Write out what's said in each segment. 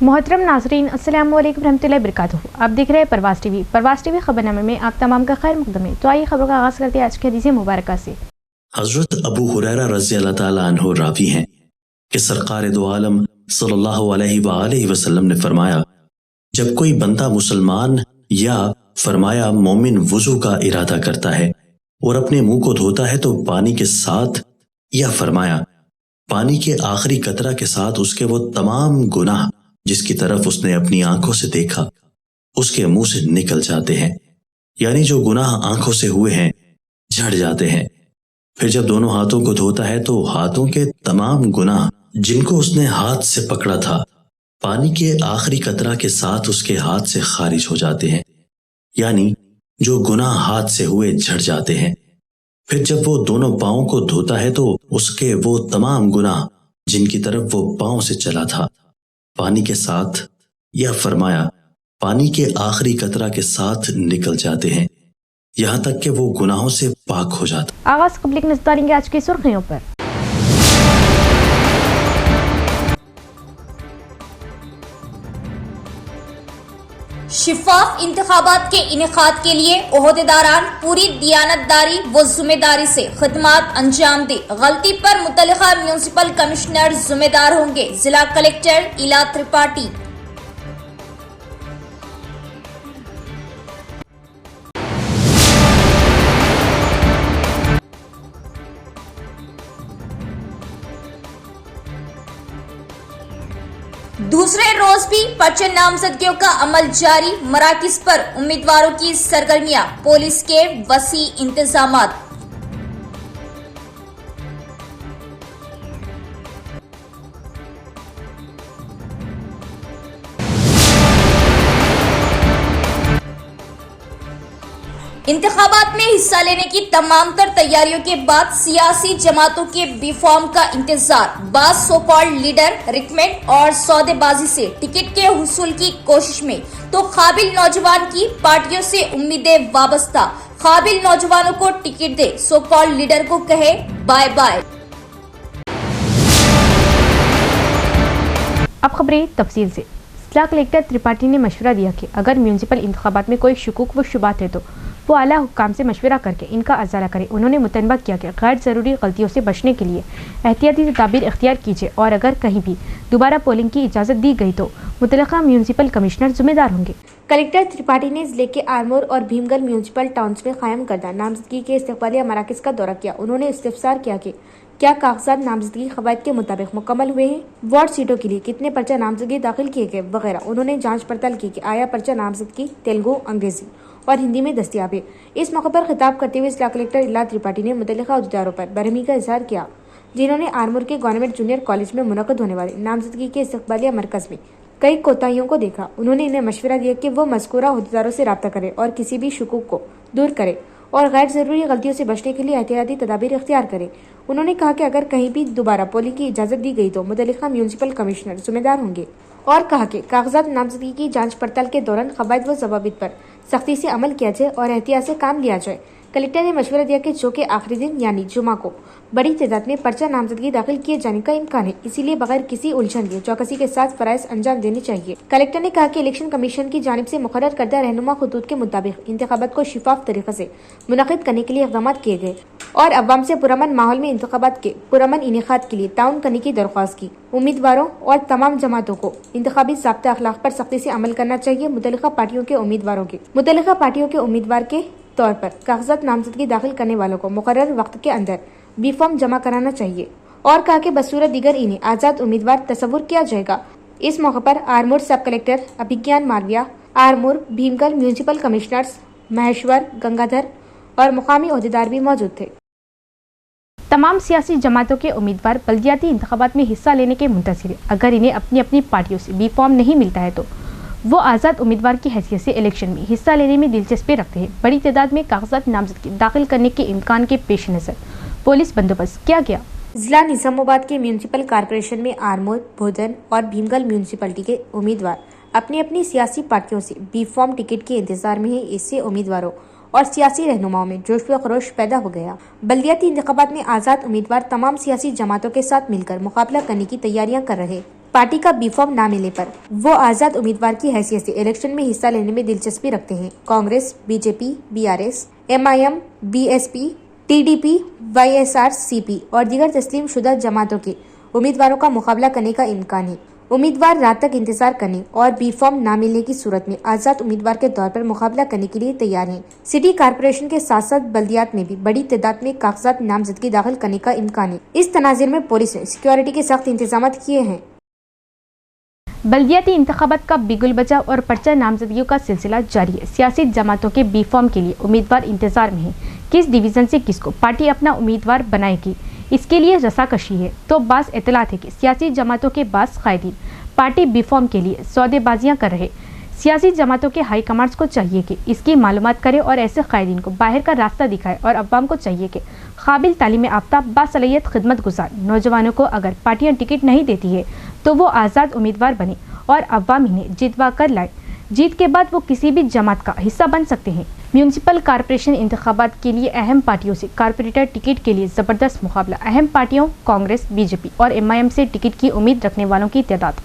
محترم ناظرین، السلام علیکم ورحمۃ اللہ وبرکاتہ۔ آپ دیکھ رہے ہیں پرواز ٹی وی خبرنامے میں آپ تمام کا خیر مقدم ہے۔ تو آئیے خبروں کا آغاز کرتے ہیں آج کی حدیث مبارکہ سے۔ حضرت ابو ہریرہ رضی اللہ تعالیٰ عنہ راوی ہیں کہ سرکار دو عالم صلی اللہ علیہ وآلہ وسلم نے فرمایا، جب کوئی بندہ مسلمان یا فرمایا مومن وضو کا ارادہ کرتا ہے اور اپنے منہ کو دھوتا ہے تو پانی کے ساتھ یا فرمایا پانی کے آخری قطرہ کے ساتھ اس کے وہ تمام گناہ جس کی طرف اس نے اپنی آنکھوں سے دیکھا اس کے منہ سے نکل جاتے ہیں، یعنی جو گناہ آنکھوں سے ہوئے ہیں جھڑ جاتے ہیں۔ پھر جب دونوں ہاتھوں کو دھوتا ہے تو ہاتھوں کے تمام گناہ جن کو اس نے ہاتھ سے پکڑا تھا پانی کے آخری قطرہ کے ساتھ اس کے ہاتھ سے خارج ہو جاتے ہیں، یعنی جو گناہ ہاتھ سے ہوئے جھڑ جاتے ہیں۔ پھر جب وہ دونوں پاؤں کو دھوتا ہے تو اس کے وہ تمام گناہ جن کی طرف وہ پاؤں سے چلا تھا پانی کے ساتھ یا فرمایا پانی کے آخری قطرہ کے ساتھ نکل جاتے ہیں، یہاں تک کہ وہ گناہوں سے پاک ہو جاتا۔ آغاز قبل کی نظر ڈالیں گے آج کی سرخیوں پر۔ شفاف انتخابات کے انعقاد کے لیے عہدیداران پوری دیانتداری و ذمہ داری سے خدمات انجام دیں۔ غلطی پر متعلقہ میونسپل کمشنر ذمہ دار ہوں گے: ضلع کلکٹر ایلا ترپاٹھی۔ دوسرے روز بھی پرچہ نامزدگیوں کا عمل جاری، مراکز پر امیدواروں کی سرگرمیاں، پولیس کے وسیع انتظامات۔ انتخابات میں حصہ لینے کی تمام تر تیاریوں کے بعد سیاسی جماعتوں کے بی فارم کا انتظار۔ بعض سو کالڈ لیڈر ریکمنڈ اور سودے بازی سے ٹکٹ کے حصول کی کوشش میں، تو قابل نوجوان کی پارٹیوں سے امیدیں وابستہ۔ قابل نوجوانوں کو ٹکٹ دے، سو کالڈ لیڈر کو کہے بائے بائے۔ اب خبریں تفصیل سے۔ ضلع کلکٹر ترپاٹھی نے مشورہ دیا کہ اگر میونسپل انتخابات میں کوئی شکوک و شبہات ہے تو وہ اعلیٰ حکام سے مشورہ کر کے ان کا ازالہ کرے۔ انہوں نے مطالبہ کیا کہ غیر ضروری غلطیوں سے بچنے کے لیے احتیاطی تدابیر اختیار کیجیے اور اگر کہیں بھی دوبارہ پولنگ کی اجازت دی گئی تو متعلقہ میونسپل کمشنر ذمہ دار ہوں گے۔ کلکٹر ترپاٹھی نے ضلع کے آرمور اور بھیم گل میونسپل ٹاؤنز میں قائم کردہ نامزدگی کے استقبالیہ مراکز کا دورہ کیا۔ انہوں نے استفسار کیا کہ کیا کاغذات نامزدگی قواعد کے مطابق مکمل ہوئے ہیں، وارڈ سیٹوں کے لیے کتنے پرچہ نامزدگی داخل کیے گئے وغیرہ۔ انہوں نے جانچ پڑتال کی کہ آیا پرچہ نامزدگی تیلگو، انگریزی اور ہندی میں دستیاب ہے۔ اس موقع پر خطاب کرتے ہوئے ضلع کلکٹر ایلا ترپاٹھی نے متعلقہ عہدیداروں پر برہمی کا اظہار کیا جنہوں نے آرمور کے گورنمنٹ جونیئر کالج میں منعقد ہونے والے نامزدگی کے استقبالیہ مرکز میں کئی کوتاہیوں کو دیکھا۔ انہوں نے انہیں مشورہ دیا کہ وہ مذکورہ عہدیداروں سے رابطہ کرے اور کسی بھی شکوک کو دور کرے اور غیر ضروری غلطیوں سے بچنے کے لیے احتیاطی تدابیر اختیار کرے۔ انہوں نے کہا کہ اگر کہیں بھی دوبارہ پولنگ کی اجازت دی گئی تو متعلقہ میونسپل کمشنر ذمہ دار ہوں گے، اور کہا کہ کاغذات نامزدگی کی جانچ پڑتال کے دوران قواعد و ضوابط پر سختی سے عمل کیا جائے اور احتیاط سے کام لیا جائے۔ کلکٹر نے مشورہ دیا کہ چونکہ آخری دن یعنی جمعہ کو بڑی تعداد میں پرچہ نامزدگی داخل کیے جانے کا امکان ہے، اسی لیے بغیر کسی الجھن کے چوکسی کے ساتھ فرائض انجام دینے چاہیے۔ کلکٹر نے کہا کہ الیکشن کمیشن کی جانب سے مقرر کردہ رہنما خطوط کے مطابق انتخابات کو شفاف طریقے سے منعقد کرنے کے لیے اقدامات کیے گئے اور عوام سے پرامن ماحول میں انتخابات کے پرامن انعقاد کے لیے تعاون کرنے کی درخواست کی۔ امیدواروں اور تمام جماعتوں کو انتخابی ضابطہ اخلاق پر سختی سے عمل کرنا چاہیے۔ متعلقہ پارٹیوں کے امیدوار کے طور پر کاغذات نامزدگی داخل کرنے والوں کو مقرر وقت کے اندر بی فارم جمع کرانا چاہیے اور کہا کہ بصورت دیگر انہیں آزاد امیدوار تصور کیا جائے گا۔ اس موقع پر آرمور سب کلکٹر ابھیگیان مالویہ، آرمور بھیم گل میونسپل کمشنرز مہیشور گنگادھر اور مقامی عہدیدار بھی موجود تھے۔ تمام سیاسی جماعتوں کے امیدوار بلدیاتی انتخابات میں حصہ لینے کے منتظر ہیں۔ اگر انہیں اپنی اپنی پارٹیوں سے بی فارم نہیں ملتا ہے تو وہ آزاد امیدوار کی حیثیت سے الیکشن میں حصہ لینے میں دلچسپی رکھتے ہیں۔ بڑی تعداد میں کاغذات نامزدگی داخل کرنے کے امکان کے پیش نظر پولیس بندوبست کیا گیا۔ ضلع نظام آباد کے میونسپل کارپوریشن میں آرمور، بھودن اور بھیم گل میونسپلٹی کے امیدوار اپنی اپنی سیاسی پارٹیوں سے بی فارم ٹکٹ کے انتظار میں ہیں۔ اس سے امیدواروں اور سیاسی رہنماؤں میں جوش و خروش پیدا ہو گیا۔ بلدیاتی انتخابات میں آزاد امیدوار تمام سیاسی جماعتوں کے ساتھ مل کر مقابلہ کرنے کی تیاریاں کر رہے۔ پارٹی کا بی فارم نہ ملنے پر وہ آزاد امیدوار کی حیثیت سے الیکشن میں حصہ لینے میں دلچسپی رکھتے ہیں۔ کانگریس، بی جے پی، BRS، MIM، BSP، TDP، YSRCP اور دیگر تسلیم شدہ جماعتوں کے امیدواروں کا مقابلہ کرنے کا امکان ہے۔ امیدوار رات تک انتظار کرنے اور بی فارم نہ ملنے کی صورت میں آزاد امیدوار کے طور پر مقابلہ کرنے کے لیے تیار ہیں۔ سٹی کارپوریشن کے ساتھ ساتھ بلدیات میں بھی بڑی تعداد میں کاغذات نامزدگی داخل کرنے کا امکان ہے۔ اس تناظر میں پولیس نے سیکیورٹی کے سخت انتظامات کیے ہیں۔ بلدیاتی انتخابات کا بگل بجاؤ اور پرچہ نامزدگیوں کا سلسلہ جاری ہے۔ سیاسی جماعتوں کے بی فارم کے لیے امیدوار انتظار میں ہیں۔ کس ڈویژن سے کس کو پارٹی اپنا امیدوار بنائے گی، اس کے لیے رساکشی ہے۔ تو بعض اطلاعات ہے کہ سیاسی جماعتوں کے بعض قائدین پارٹی بی فارم کے لیے سودے بازیاں کر رہے۔ سیاسی جماعتوں کے ہائی کمانڈز کو چاہیے کہ اس کی معلومات کرے اور ایسے قائدین کو باہر کا راستہ دکھائے، اور عوام کو چاہیے کہ قابل تعلیم یافتہ باصلاحیت خدمت گزار نوجوانوں کو اگر پارٹیاں ٹکٹ نہیں دیتی ہے تو وہ آزاد امیدوار بنے اور عوام انہیں جتوا کر لائے۔ جیت کے بعد وہ کسی بھی جماعت کا حصہ بن سکتے ہیں۔ میونسپل کارپوریشن انتخابات کے لیے اہم پارٹیوں سے کارپوریٹر ٹکٹ کے لیے زبردست مقابلہ۔ اہم پارٹیوں کانگریس، BJP اور MIM سے ٹکٹ کی امید رکھنے والوں کی تعداد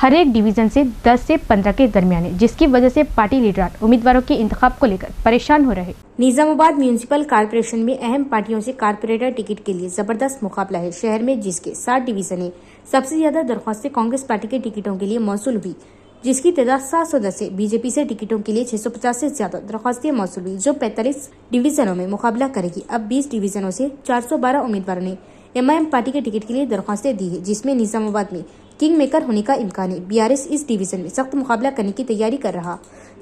ہر ایک ڈویژن سے 10 سے 15 کے درمیان ہے، جس کی وجہ سے پارٹی لیڈران امیدواروں کے انتخاب کو لے کر پریشان ہو رہے۔ نظام آباد میونسپل کارپوریشن میں اہم پارٹیوں سے کارپوریٹر ٹکٹ کے لیے زبردست مقابلہ ہے۔ شہر میں جس کے 7 ڈویژن ہیں، سب سے زیادہ درخواستیں کانگریس پارٹی کے ٹکٹوں کے لیے موصول ہوئی، جس کی تعداد 710 ہے۔ BJP سے ٹکٹوں کے لیے 650 سے زیادہ درخواستیں موصول ہوئی، جو 45 ڈویژنوں میں مقابلہ کرے گی۔ اب 20 ڈویژنوں سے 412 امیدواروں نے MIM پارٹی کے ٹکٹ کے لیے درخواستیں دی ہیں، جس میں نظام آباد میں کنگ میکر ہونے کا امکان ہے۔ BRS اس ڈویژن میں سخت مقابلہ کرنے کی تیاری کر رہا،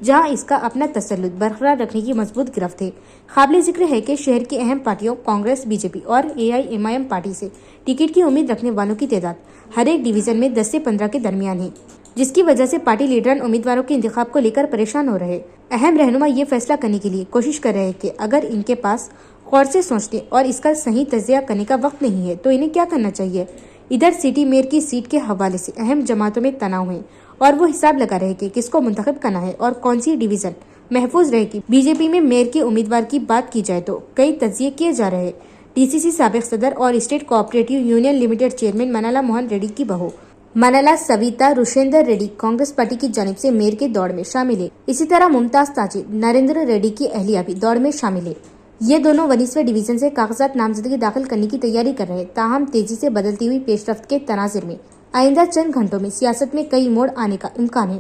جہاں اس کا اپنا تسلط برقرار رکھنے کی مضبوط گرفت ہے۔ قابل ذکر ہے کہ شہر کی اہم پارٹیوں کانگریس، BJP اور AIMIM پارٹی سے ٹکٹ کی امید رکھنے والوں کی تعداد ہر ایک ڈویژن میں 10 سے 15 کے درمیان ہے، جس کی وجہ سے پارٹی لیڈران امیدواروں کے انتخاب کو لے کر پریشان ہو رہے۔ اہم رہنما یہ فیصلہ کرنے کے لیے کوشش کر رہے ہیں کہ اگر ان کے پاس غور سے سوچنے اور اس کا صحیح تجزیہ کرنے کا وقت نہیں ہے تو انہیں کیا کرنا چاہیے۔ ادھر سٹی میئر کی سیٹ کے حوالے سے اہم جماعتوں میں تناؤ ہے اور وہ حساب لگا رہے کہ کس کو منتخب کرنا ہے اور کون سی ڈویژن محفوظ رہے گی۔ BJP میں میئر کے امیدوار کی بات کی جائے تو کئی تجزیے کیے جا رہے ہیں۔ DCC سابق صدر اور state cooperative union limited chairman Manala Mohan Reddy کی بہو منالا سویتا روشیندر ریڈی کانگریس پارٹی کی جانب سے میئر کے دوڑ میں شامل ہے۔ اسی طرح ممتاز تاجر نریندر ریڈی کی اہلیہ بھی دوڑ میں شامل ہے۔ یہ دونوں 19ویں ڈویژن سے کاغذات نامزدگی داخل کرنے کی تیاری کر رہے ہیں۔ تاہم تیزی سے بدلتی ہوئی پیش رفت کے تناظر میں آئندہ چند گھنٹوں میں سیاست میں کئی موڑ آنے کا امکان ہے۔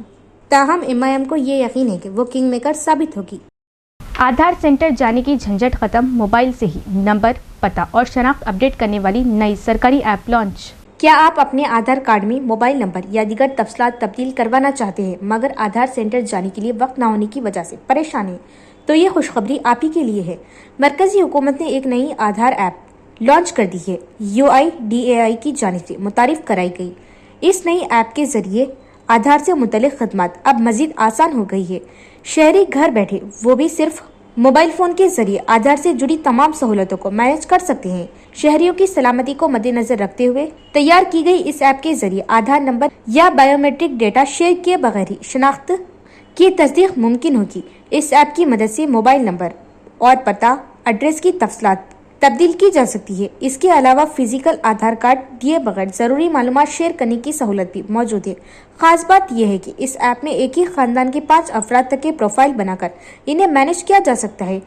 تاہم MIM کو یہ یقین ہے کہ وہ کنگ میکر ثابت ہوگی۔ آدھار سینٹر جانے کی جھنجھٹ ختم، موبائل سے ہی نمبر، پتہ اور شناخت اپڈیٹ کرنے والی نئی سرکاری ایپ لانچ۔ کیا آپ اپنے آدھار کارڈ میں موبائل نمبر یا دیگر تفصیلات تبدیل کروانا چاہتے ہیں مگر آدھار سینٹر جانے کے لیے وقت نہ ہونے کی وجہ سے پریشان ہیں؟ تو یہ خوشخبری آپ ہی کے لیے ہے۔ مرکزی حکومت نے ایک نئی آدھار ایپ لانچ کر دی ہے۔ UIDAI کی جانب سے متعارف کرائی گئی اس نئی ایپ کے ذریعے آدھار سے متعلق خدمات اب مزید آسان ہو گئی ہے۔ شہری گھر بیٹھے وہ بھی صرف موبائل فون کے ذریعے آدھار سے جڑی تمام سہولتوں کو مینج کر سکتے ہیں۔ شہریوں کی سلامتی کو مد نظر رکھتے ہوئے تیار کی گئی اس ایپ کے ذریعے آدھار نمبر یا بایو میٹرک ڈیٹا شیئر کیے بغیر ہی شناخت کی تصدیق ممکن ہوگی۔ اس ایپ کی مدد سے موبائل نمبر اور پتہ، ایڈریس کی تفصیلات تبدیل کی جا سکتی ہے۔ اس کے علاوہ فزیکل آدھار کارڈ دیے بغیر ضروری معلومات شیئر کرنے کی سہولت بھی موجود ہے۔ خاص بات یہ ہے کہ اس ایپ میں ایک ہی خاندان کے 5 افراد تک کے پروفائل بنا کر انہیں مینج کیا جا سکتا ہے۔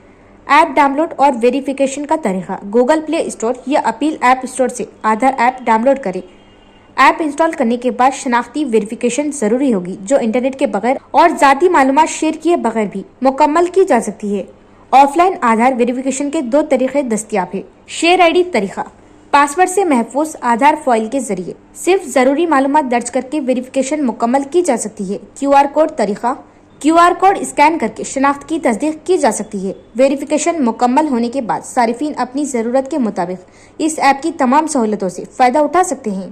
ایپ ڈاؤن لوڈ اور ویریفیکیشن کا طریقہ: گوگل پلے اسٹور یا ایپل ایپ اسٹور سے آدھار ایپ ڈاؤن لوڈ کریں۔ ایپ انسٹال کرنے کے بعد شناختی ویریفیکیشن ضروری ہوگی، جو انٹرنیٹ کے بغیر اور ذاتی معلومات شیئر کیے بغیر بھی مکمل کی جا سکتی ہے۔ آف لائن آدھار ویریفیکیشن کے 2 طریقے دستیاب ہیں۔ شیئر آئی ڈی طریقہ: پاسورڈ سے محفوظ آدھار فائل کے ذریعے صرف ضروری معلومات درج کر کے ویریفیکیشن مکمل کی جا سکتی ہے۔ QR کوڈ طریقہ: QR کوڈ اسکین کر کے شناخت کی تصدیق کی جا سکتی ہے۔ ویریفیکیشن مکمل ہونے کے بعد صارفین اپنی ضرورت کے مطابق اس ایپ کی تمام سہولتوں سے فائدہ اٹھا سکتے ہیں۔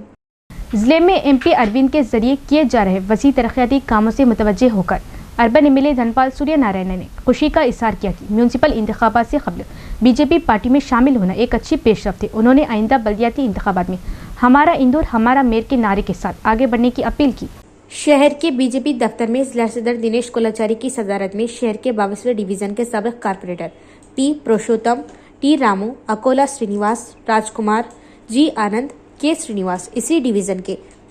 ضلع میں MP اروند کے ذریعے کیے جا رہے وسیع ترقیاتی کاموں سے متوجہ ہو کر اربن MLA دھنپال سوریہ نارائن نے خوشی کا اظہار کیا کہ میونسپل انتخابات سے قبل BJP پارٹی میں شامل ہونا ایک اچھی پیش رفت ہے۔ انہوں نے آئندہ بلدیاتی انتخابات میں ہمارا اندور ہمارا میئر کے نعرے کے ساتھ آگے بڑھنے کی اپیل کی۔ شہر کے BJP دفتر میں ضلع صدر دنیش کولاچاری کی صدارت میں شہر کے 22ویں ڈویژن کے سابق corporator P Purushotham, T Ramu, Akula Srinivas, Raj Kumar, G Anand, K Srinivas, اسی ڈویژن کے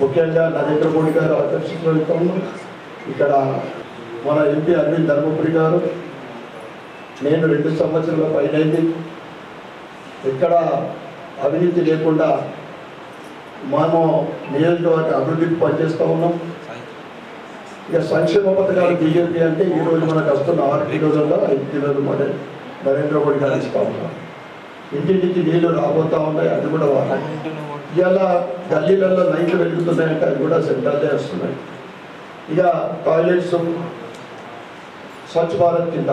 ముఖ్యంగా నరేంద్ర మోడీ గారు అధ్యక్షతన ఇక్కడ మన MP అరవింద్ ధర్మపురి గారు నేను 2 సంవత్సరాల పైనైంది ఇక్కడ అవినీతి లేకుండా మనము నియోజకవర్గ అభివృద్ధికి పనిచేస్తూ ఉన్నాం। ఇక సంక్షేమ పథకాలు బీజేపీ అంటే ఈరోజు మనకు వస్తున్న 6 కిలోలలో 5 కిలోలు మన నరేంద్ర మోడీ గారు ఇస్తూ ఉన్నారు। ఇంటింటికి నీళ్లు రాబోతూ ఉన్నాయి, అది కూడా వాడాలి। ఇలా గల్లీలలో లైట్లు వెలుగుతున్నాయంటే అది కూడా సెంట్రల్ వస్తున్నాయి। ఇక టాయిలెట్స్ స్వచ్ఛ భారత్ కింద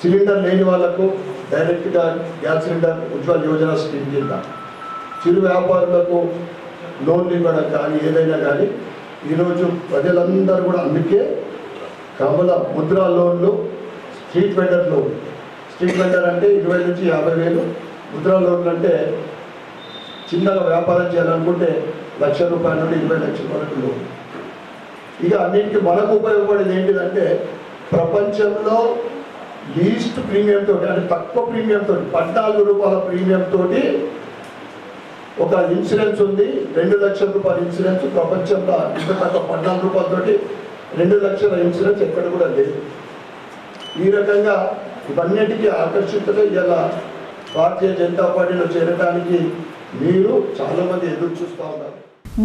సిలిండర్ లేని వాళ్లకు డైరెక్ట్గా gas cylinder Ujjwala Yojana scheme కింద చిరు వ్యాపారులకు లోన్లు ఇవ్వడం కానీ ఏదైనా కానీ ఈరోజు ప్రజలందరూ కూడా అందుకే కమల ముద్రా లోన్లు, street vendor loan, street vendor అంటే 20 నుంచి 50,000, ముద్రా లోన్లు అంటే చిన్నగా వ్యాపారం చేయాలనుకుంటే ₹1,00,000 నుండి 20 లక్షల వరకు లోన్। ఇక అన్నింటికి మనకు ఉపయోగపడేది ఏంటిదంటే ప్రపంచంలో లీస్ట్ ప్రీమియం తోటి అంటే తక్కువ ప్రీమియం తోటి ₹14 ప్రీమియం తోటి ఒక ఇన్సూరెన్స్ ఉంది। ₹2 లక్షల ఇన్సూరెన్స్ ప్రపంచంలో ఇంత తక్కువ ₹14 తోటి 2 లక్షల ఇన్సూరెన్స్ ఎక్కడ కూడా లేదు। ఈ రకంగా ఇవన్నిటికీ ఆకర్షితులై ఇలా భారతీయ జనతా పార్టీలో చేరడానికి మీరు చాలా మంది ఎదురు చూస్తూ ఉన్నారు।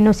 NOC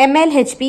MLHP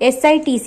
SITC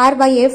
RYF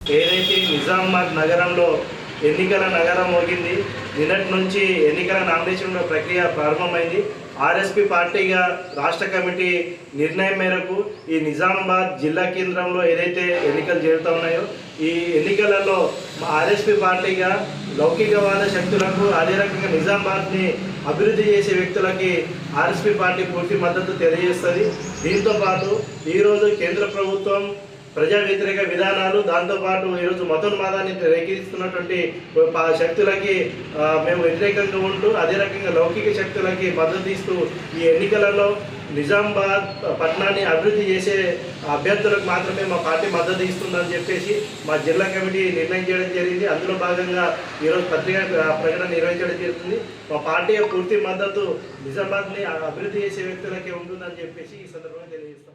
ఏదైతే నిజామాబాద్ నగరంలో ఎన్నికల నగరం మోగింది, నిన్నటి నుంచి ఎన్నికల నామినేషన్ ప్రక్రియ ప్రారంభమైంది. RSP పార్టీగా రాష్ట్ర కమిటీ నిర్ణయం మేరకు ఈ నిజామాబాద్ జిల్లా కేంద్రంలో ఏదైతే ఎన్నికలు జరుగుతూ ఉన్నాయో ఈ ఎన్నికలలో RSP పార్టీగా లౌకికవాద శక్తులకు, అదే రకంగా నిజామాబాద్ని అభివృద్ధి చేసే వ్యక్తులకి RSP పార్టీ పూర్తి మద్దతు తెలియజేస్తుంది. దీంతోపాటు ఈరోజు కేంద్ర ప్రభుత్వం ప్రజా వ్యతిరేక విధానాలు, దాంతోపాటు ఈరోజు మతోన్మాదాన్ని రేకెత్తిస్తున్నటువంటి శక్తులకి మేము వ్యతిరేకంగా ఉంటూ, అదే రకంగా లౌకిక శక్తులకి మద్దతు ఇస్తూ ఈ ఎన్నికలలో నిజామాబాద్ పట్టణాన్ని అభివృద్ధి చేసే అభ్యర్థులకు మాత్రమే మా పార్టీ మద్దతు ఇస్తుందని చెప్పేసి మా జిల్లా కమిటీ నిర్ణయం చేయడం జరిగింది. అందులో భాగంగా ఈరోజు పత్రికా ప్రకటన నిర్వహించడం జరుగుతుంది. మా పార్టీ పూర్తి మద్దతు నిజామాబాద్ని అభివృద్ధి చేసే వ్యక్తులకే ఉంటుందని చెప్పేసి ఈ సందర్భంగా తెలియజేస్తాం.